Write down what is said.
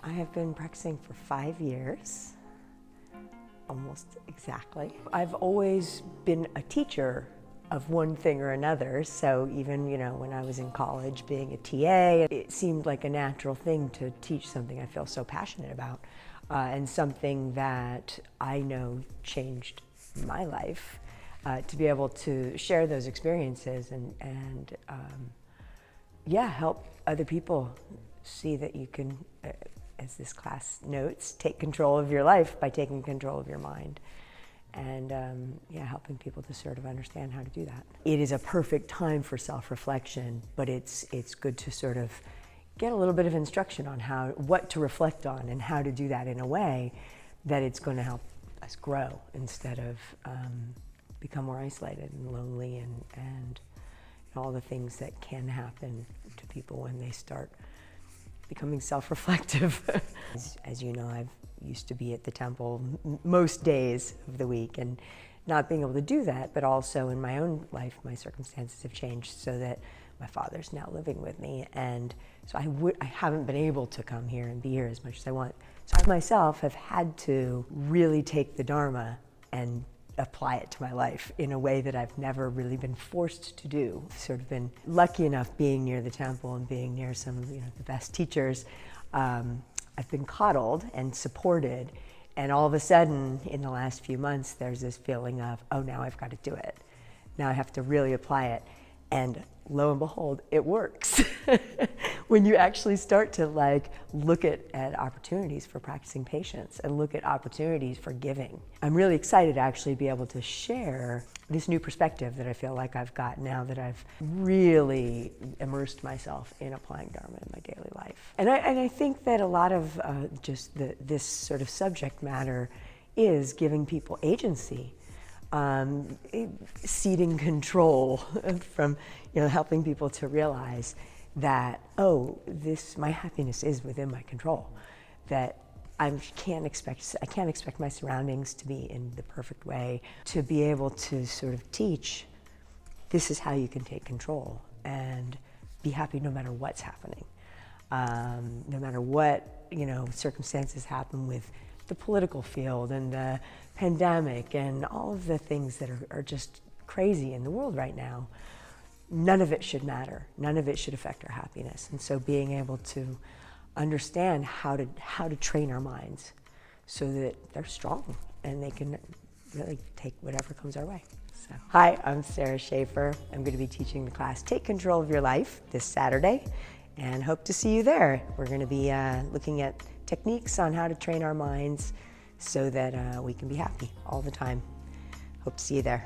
I have been practicing for 5 years, almost exactly. I've always been a teacher of one thing or another, so even, when I was in college being a TA, it seemed like a natural thing to teach something I feel so passionate about, and something that I know changed my life, to be able to share those experiences and help other people see that you can, as this class notes, take control of your life by taking control of your mind. And helping people to sort of understand how to do that. It is a perfect time for self-reflection, but it's good to sort of get a little bit of instruction on what to reflect on and how to do that in a way that it's going to help us grow instead of become more isolated and lonely and all the things that can happen to people when they start becoming self-reflective. As you know, I used to be at the temple most days of the week, and not being able to do that, but also in my own life, my circumstances have changed so that my father's now living with me, and so I haven't been able to come here and be here as much as I want. So I myself have had to really take the Dharma and apply it to my life in a way that I've never really been forced to do. I've sort of been lucky enough being near the temple and being near some of the best teachers. I've been coddled and supported, and all of a sudden in the last few months there's this feeling of, oh, now I've got to do it. Now I have to really apply it, and lo and behold, it works. When you actually start to look at opportunities for practicing patience and look at opportunities for giving. I'm really excited to actually be able to share this new perspective that I feel like I've got now that I've really immersed myself in applying Dharma in my daily life. And I think that a lot of this sort of subject matter is giving people agency. Ceding control from, helping people to realize that, oh, my happiness is within my control. That I can't expect my surroundings to be in the perfect way. To be able to sort of teach, this is how you can take control and be happy no matter what's happening. No matter what, circumstances happen with the political field and the pandemic and all of the things that are just crazy in the world right now, none of it should matter. None of it should affect our happiness. And so being able to understand how to train our minds so that they're strong and they can really take whatever comes our way. So, hi, I'm Schaffer. I'm going to be teaching the class Take Control of Your Life this Saturday, and hope to see you there. We're going to be looking at techniques on how to train our minds so that we can be happy all the time. Hope to see you there.